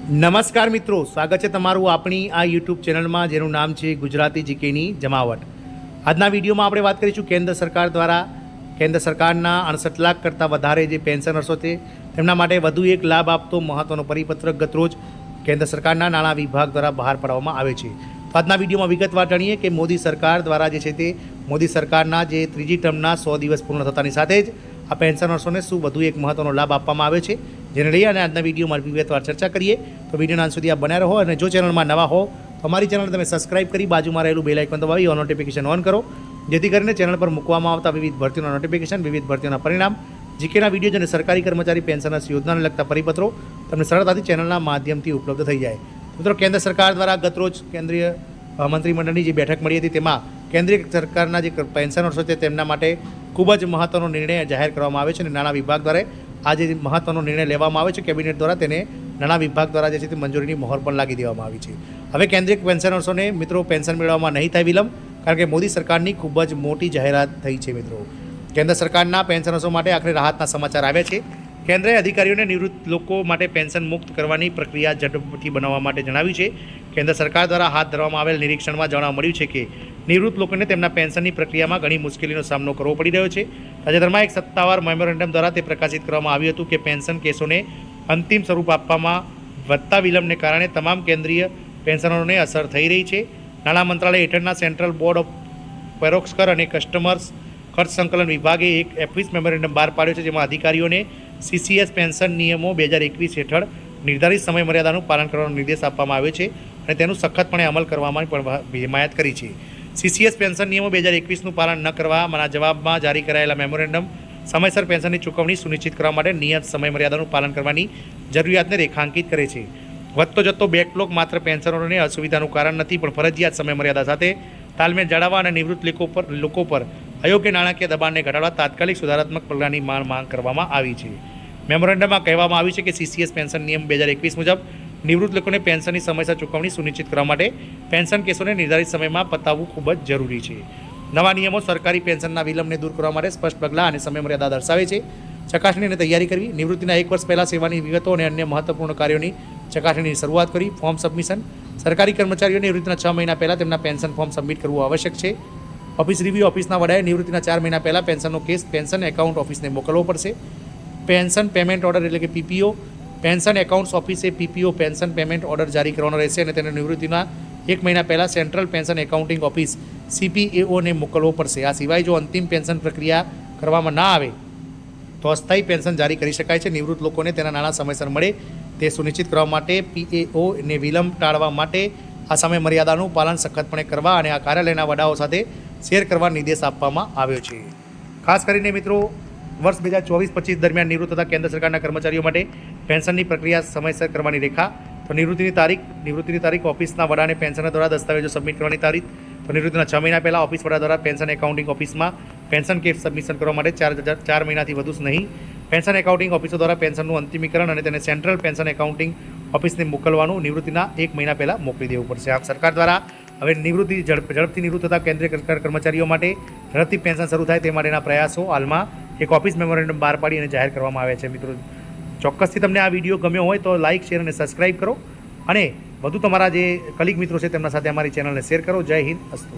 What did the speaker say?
નમસ્કાર મિત્રો, સ્વાગત છે તમારું આપણી આ યુટ્યુબ ચેનલમાં જેનું નામ છે ગુજરાતી જીકેની જમાવટ। આજના વિડીયોમાં આપણે વાત કરીશું કેન્દ્ર સરકાર દ્વારા કેન્દ્ર સરકારના 68 લાખ કરતાં વધારે જે પેન્શનર્સો છે તેમના માટે વધુ એક લાભ આપતો મહત્ત્વનો પરિપત્ર ગતરોજ કેન્દ્ર સરકારના નાણાં વિભાગ દ્વારા બહાર પાડવામાં આવે છે। તો આજના વિડીયોમાં વિગતવાર જાણીએ કે મોદી સરકાર દ્વારા જે છે તે મોદી સરકારના જે ત્રીજી ટર્મના 100 દિવસ પૂર્ણ થતાની સાથે જ આ પેન્શનર્સોને શું વધુ એક મહત્ત્વનો લાભ આપવામાં આવે છે, જેને લઈ અને આજના વિડીયોમાં વિગતવાર ચર્ચા કરીએ। તો વિડીયોના અંત સુધી આપ બન્યા રહો અને જો ચેનલમાં નવા હો તો અમારી ચેનલ તમે સબસ્ક્રાઇબ કરી બાજુમાં રહેલું બેલ આઇકન દબાવી ઓલ નોટિફિકેશન ઓન કરો, જેથી કરીને ચેનલ પર મૂકવામાં આવતા વિવિધ ભરતીઓના નોટિફિકેશન, વિવિધ ભરતીઓના પરિણામ, જીકેના વિડીયો અને સરકારી કર્મચારી પેન્શનર્સ યોજનાને લગતા પરિપત્રો તમને સરળતાથી ચેનલના માધ્યમથી ઉપલબ્ધ થઈ જાય। મિત્રો, કેન્દ્ર સરકાર દ્વારા ગતરોજ કેન્દ્રીય મંત્રીમંડળની જે બેઠક મળી હતી તેમાં કેન્દ્રીય સરકારના જે પેન્શનર્સો છે તેમના માટે ખૂબ જ મહત્ત્વનો નિર્ણય જાહેર કરવામાં આવે છે અને નાણાં વિભાગ દ્વારા આ જે મહત્ત્વનો નિર્ણય લેવામાં આવે છે કેબિનેટ દ્વારા તેને નાણાં વિભાગ દ્વારા જે છે તે મંજૂરીની મહોર પણ લાગી દેવામાં આવી છે। હવે કેન્દ્રીય પેન્શનર્સોને મિત્રો પેન્શન મેળવવામાં નહીં થાય વિલંબ, કારણ કે મોદી સરકારની ખૂબ જ મોટી જાહેરાત થઈ છે। મિત્રો, કેન્દ્ર સરકારના પેન્શનર્સો માટે આખરે રાહતના સમાચાર આવ્યા છે। કેન્દ્રએ અધિકારીઓને નિવૃત્ત લોકો માટે પેન્શન મુક્ત કરવાની પ્રક્રિયા ઝડપથી બનાવવા માટે જણાવ્યું છે। કેન્દ્ર સરકાર દ્વારા હાથ ધરવામાં આવેલ નિરીક્ષણમાં જાણવા મળ્યું છે કે નિવૃત્ત લોકોને તેમના પેન્શનની પ્રક્રિયામાં ઘણી મુશ્કેલીનો સામનો કરવો પડી રહ્યો છે। તાજેતરમાં એક સત્તાવાર મેમોરેન્ડમ દ્વારા તે પ્રકાશિત કરવામાં આવ્યું હતું કે પેન્શન કેસોને અંતિમ સ્વરૂપ આપવામાં વધતા વિલંબને કારણે તમામ કેન્દ્રીય પેન્શનરોને અસર થઈ રહી છે। નાણાં મંત્રાલય હેઠળના સેન્ટ્રલ બોર્ડ ઓફ પરોક્ષ કર અને કસ્ટમર્સ ખર્ચ સંકલન વિભાગે એક 21 મેમોરેન્ડમ બહાર પાડ્યો છે, જેમાં અધિકારીઓને CCS પેન્શન નિયમો 2021 હેઠળ નિર્ધારિત સમયમર્યાદાનું પાલન કરવાનો નિર્દેશ આપવામાં આવ્યો છે અને તેનું સખતપણે અમલ કરવામાં પણ હિમાયત કરી છે। CCS પેન્શન નિયમો 2021નું પાલન ન કરવાના જવાબમાં જારી કરાયેલા મેમોરેન્ડમ સમયસર પેન્શનની ચૂકવણી સુનિશ્ચિત કરવા માટે નિયત સમયમર્યાદાનું પાલન કરવાની જરૂરિયાતને રેખાંકિત કરે છે। વધતો જતો બેકલોગ માત્ર પેન્શનરોને અસુવિધાનું કારણ નથી, પણ ફરજિયાત સમયમર્યાદા સાથે તાલમેલ જાળવવા અને નિવૃત્ત લોકો પર અયોગ્ય નાણાકીય દબાણને ઘટાડવા તાત્કાલિક સુધારાત્મક પગલાંની માંગ કરવામાં આવી છે। મેમોરેન્ડમમાં કહેવામાં આવ્યું છે કે CCS પેન્શન નિયમ 2021 મુજબ નિવૃત્ત લોકોને પેન્શનની સમયસર ચૂકવણી સુનિશ્ચિત કરવા માટે પેન્શન કેસોને નિર્ધારિત સમયમાં પતાવવું ખૂબ જ જરૂરી છે। નવા નિયમો સરકારી પેન્શનના વિલંબને દૂર કરવા માટે સ્પષ્ટ પગલાં અને સમયમર્યાદા દર્શાવે છે। ચકાસણી અને તૈયારી કરવી, નિવૃત્તિના 1 વર્ષ પહેલાં સેવાની વિગતો અને અન્ય મહત્વપૂર્ણ કાર્યોની ચકાસણીની શરૂઆત કરવી। ફોર્મ સબમિશન, સરકારી કર્મચારીઓને નિવૃત્તિના 6 મહિના પહેલાં તેમના પેન્શન ફોર્મ સબમિટ કરવું આવશ્યક છે। ઓફિસ રિવ્યૂ, ઓફિસના વડાએ નિવૃત્તિના 4 મહિના પહેલાં પેન્શનનો કેસ પેન્શન એકાઉન્ટ ઓફિસને મોકલવો પડશે। પેન્શન પેમેન્ટ ઓર્ડર એટલે કે PPO, પેન્શન એકાઉન્ટ્સ ઓફિસે PPO પેન્શન પેમેન્ટ ઓર્ડર જારી કરવાનો રહેશે અને તેને નિવૃત્તિના 1 મહિના પહેલાં સેન્ટ્રલ પેન્શન એકાઉન્ટિંગ ઓફિસ CPAOને મોકલવો પડશે। આ સિવાય જો અંતિમ પેન્શન પ્રક્રિયા કરવામાં ના આવે તો અસ્થાયી પેન્શન જારી કરી શકાય છે। નિવૃત્ત લોકોને તેના નાણાં સમયસર મળે તે સુનિશ્ચિત કરવા માટે PAOને વિલંબ ટાળવા માટે આ સમયમર્યાદાનું પાલન સખતપણે કરવા અને આ કાર્યાલયના વડાઓ સાથે શેર કરવા નિર્દેશ આપવામાં આવ્યો છે। ખાસ કરીને મિત્રો, વર્ષ 2024-25 દરમિયાન નિવૃત્ત થતા કેન્દ્ર સરકારના કર્મચારીઓ માટે પેન્શનની પ્રક્રિયા સમયસર કરવાની રેખા, તો નિવૃત્તિની તારીખ, ઓફિસના વડાને પેન્શનર દ્વારા દસ્તાવેજો સબમિટ કરવાની તારીખ, તો નિવૃત્તિના 6 મહિના પહેલાં ઓફિસ વડા દ્વારા પેન્શન એકાઉન્ટિંગ ઓફિસમાં પેન્શન કેસ સબમિશન કરવા માટે 4 મહિનાથી વધુ નહીં। પેન્શન એકાઉન્ટિંગ ઓફિસો દ્વારા પેન્શનનું અંતિમીકરણ અને તેને સેન્ટ્રલ પેન્શન એકાઉન્ટિંગ ઓફિસને મોકલવાનું નિવૃત્તિના 1 મહિના પહેલાં મોકલી દેવું પડશે। આમ સરકાર દ્વારા હવે ઝડપથી નિવૃત્ત થતા કેન્દ્રીય કર્મચારીઓ માટે ઝડપથી પેન્શન શરૂ થાય તે માટેના પ્રયાસો હાલમાં એક ઓફિસ મેમોરેન્ડમ બહાર પાડી અને જાહેર કરવામાં આવ્યા છે। મિત્રો, ચોક્કસથી તમને આ વિડીયો ગમ્યો હોય તો લાઇક, શેર અને સબસ્ક્રાઇબ કરો અને વધુ તમારા જે કલીગ મિત્રો છે તેમના સાથે અમારી ચેનલને શેર કરો। જય હિન્દ, અસ્તુ।